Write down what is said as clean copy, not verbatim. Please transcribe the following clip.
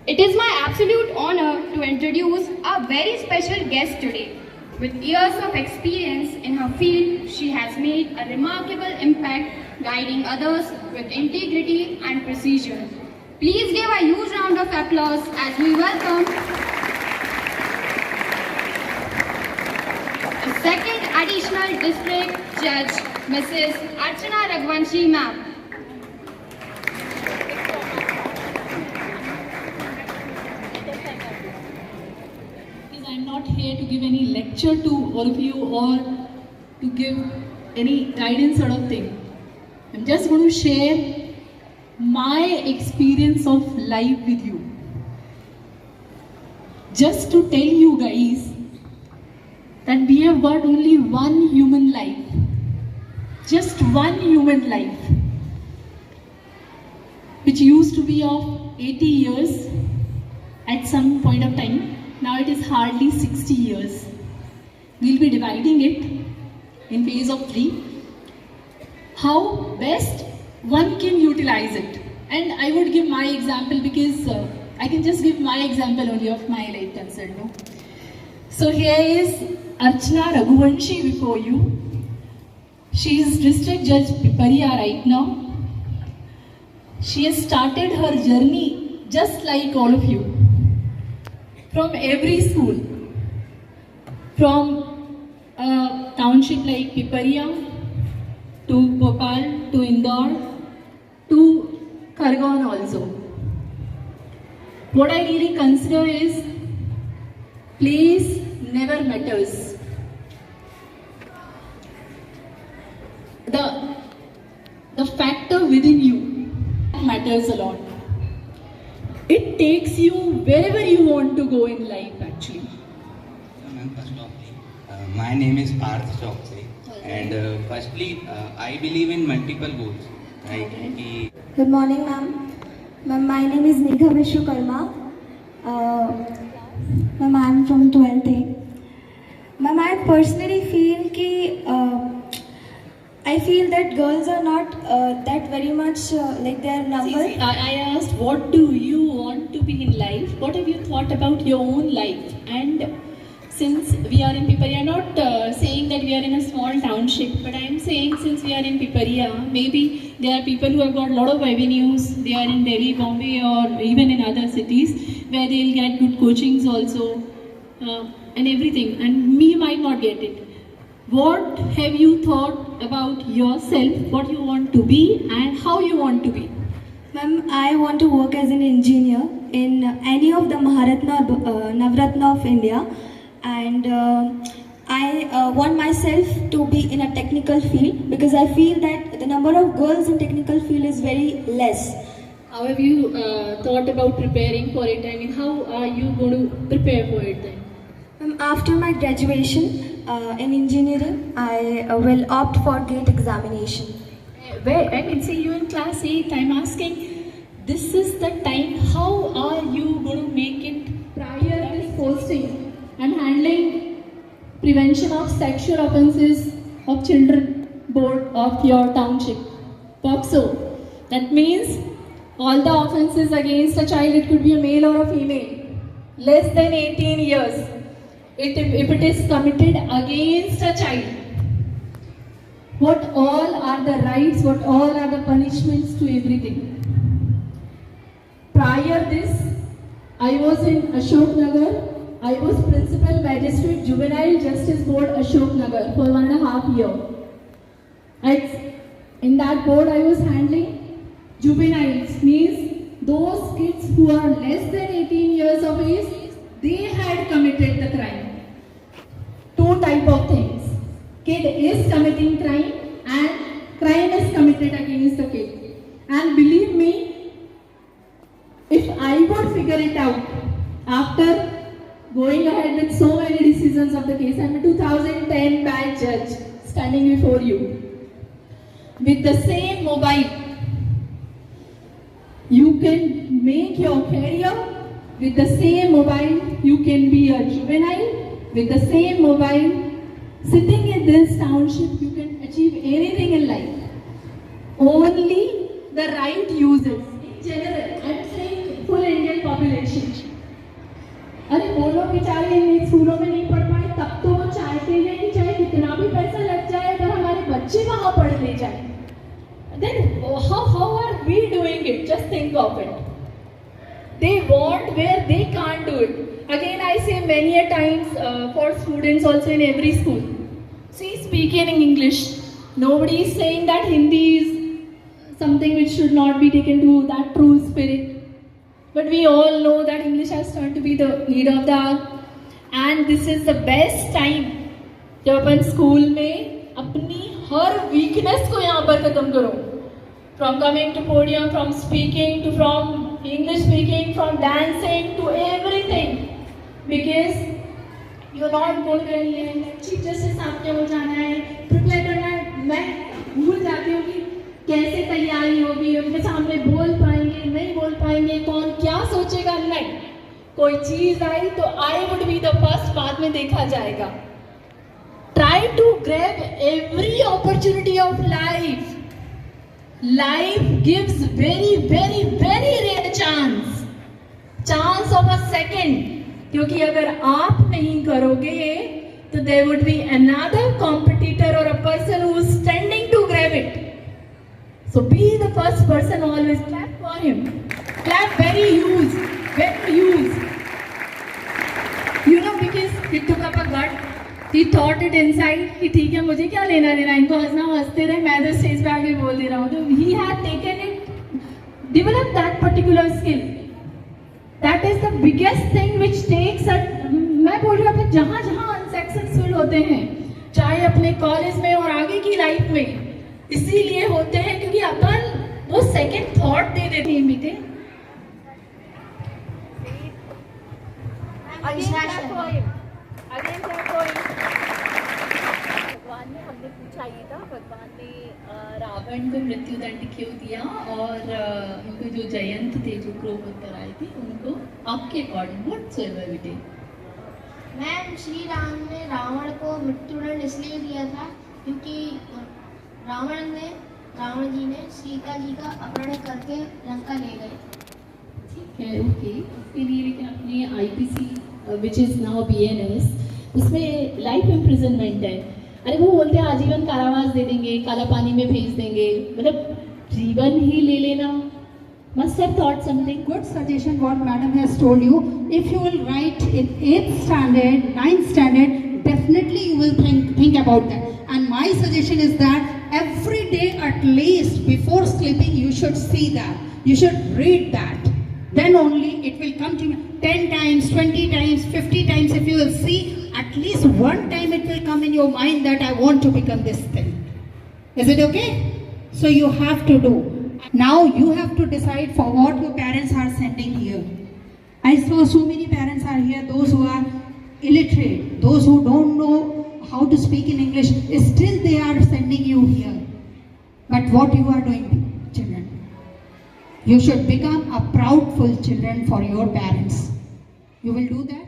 It is my absolute honor to introduce our very special guest today. With years of experience in her field, she has made a remarkable impact guiding others with integrity and precision. Please give a huge round of applause as we welcome the second additional district judge, Mrs. Archana Raghuvanshi ma'am. I'm not here to give any lecture to all of you or to give any guidance sort of thing. I'm just going to share my experience of life with you. Just to tell you guys that we have got only one human life. Just one human life. Which used to be of 80 years at some point of time. Now it is hardly 60 years. We'll be dividing it in phase of 3. How best one can utilize it. And I would give my example because I can just give my example only of my life concern. No? So here is Archana Raghuvanshi before you. She is District Judge Pipariya right now. She has started her journey just like all of you. From every school, from a township like Pipariya to Bhopal to Indore to Khargone also. What I really consider is place never matters. The factor within you matters a lot. It takes you wherever you want to go in life actually. My name is Parth Chokse and firstly I believe in multiple goals. Right? Good morning ma'am. Ma'am, my name is Nigha Vishwakarma. Ma'am, I am from 12th A. Ma'am, I personally feel I feel that girls are not that very much like their number. I asked, what do you want to be in life? What have you thought about your own life? And since we are in Pipariya, I'm not saying that we are in a small township, but I am saying since we are in Pipariya, maybe there are people who have got a lot of avenues. They are in Delhi, Bombay, or even in other cities where they'll get good coachings also and everything. And me might not get it. What have you thought about yourself, what you want to be and how you want to be? Ma'am, I want to work as an engineer in any of the Maharatna, Navratna of India, and I want myself to be in a technical field because I feel that the number of girls in technical field is very less. How have you thought about preparing for it? I mean, how are you going to prepare for it then? After my graduation in engineering, I will opt for GATE examination. Where, I mean, see you in class 8, I'm asking, this is the time, how are you going to make it prior this posting and handling prevention of sexual offences of children board of your township, POCSO. That means all the offences against a child, it could be a male or a female, less than 18 years. If it is committed against a child, what all are the rights, what all are the punishments to everything. Prior this, I was in Ashok Nagar. I was Principal Magistrate Juvenile Justice Board Ashok Nagar for 1.5 years. In that board I was handling juveniles, means those kids who are less than 18 years of age, they had committed the crime. Two type of things. Kid is committing crime and crime is committed against the kid. And believe me, if I would figure it out after going ahead with so many decisions of the case, I'm a 2010 batch judge standing before you. With the same mobile, you can make your career. With the same mobile, you can be a juvenile. With the same mobile, sitting in this township, you can achieve anything in life. Only the right users. In general, I'm saying full Indian population. population. अरे वो लोग बेचारे इन स्कूलों में नहीं पढ़ पाए, तब तो वो चाहते हैं कि चाहे कितना भी पैसा लग जाए अगर हमारे बच्चे वहाँ पढ़ ले जाए. Then how are we doing it? Just think of it. They want where they can't do it. Again, I say many a times for students also in every school. See, speaking in English. Nobody is saying that Hindi is something which should not be taken to that true spirit. But we all know that English has turned to be the need of the hour. And this is the best time जब अपन school में अपनी हर weakness को यहाँ पर खत्म करो. From coming to podium, from speaking to from English speaking, from dancing to everything. Because you're not going to teacher से सामने हो जाना है, प्रिपेयर करना है. मैं भूल जाती हूँ कि कैसे तैयारी होगी, उनके सामने बोल पाएंगे नहीं बोल पाएंगे, कौन क्या सोचेगा. नहीं, कोई चीज आई तो I would be the first, बाद में देखा जाएगा. Try to grab every opportunity of life. Life gives very, very, very rare chance of a second. क्योंकि अगर आप नहीं करोगे तो there would be another competitor or a person who is standing to grab it. So be the first person always. Clap for him. Clap very huge, very huge. You know, because he took up a gut. He thought it inside कि ठीक है मुझे क्या लेना देना, इनको हंसना हंसते रहे, मैं तो स्टेज पे आके बोल दे रहा हूँ. तो he had taken it, developed that particular skill. That is the biggest thing which takes a, मैं बोल रही हूँ अपन जहाँ जहाँ अनसक्सेसफुल होते हैं, चाहे अपने कॉलेज में और आगे की लाइफ में, इसीलिए होते हैं क्योंकि अपन वो सेकंड थॉट दे देते हैं. बीते भगवान ने, हमने पूछा ये था, भगवान ने रावण को मृत्युदंड क्यों दिया और उनको जो जयंत थे, जो क्रोध उत्तर आए थे, उनको आपके according whatsoever it is. Ma'am, Shri Ram ने रावण को मृत्युदंड इसलिए दिया था क्योंकि रावण जी ने सीता जी का अपहरण करके लंका ले गए. ठीक है, ओके. इसके लिए लेकिन अपनी IPC which is now BNS, उसमें लाइफ इम्प्रिजनमेंट है. अरे वो बोलते हैं आजीवन कारावास दे देंगे, काला पानी में भेज देंगे, मतलब जीवन ही ले लेना. Must have thought something. Good suggestion what madam has told you. If you will write in 8th standard, 9th standard, definitely you will think about that. And my suggestion is that every day at least before sleeping you should see that. You should read that. Then only it will come to you 10 times, 20 times, 50 times. If you will see, at least one time it will come in your mind that I want to become this thing. Is it okay? So you have to do. Now you have to decide for what your parents are sending here. I saw so many parents are here, those who are illiterate, those who don't know how to speak in English, still they are sending you here. But what you are doing, children? You should become a proudful children for your parents. You will do that?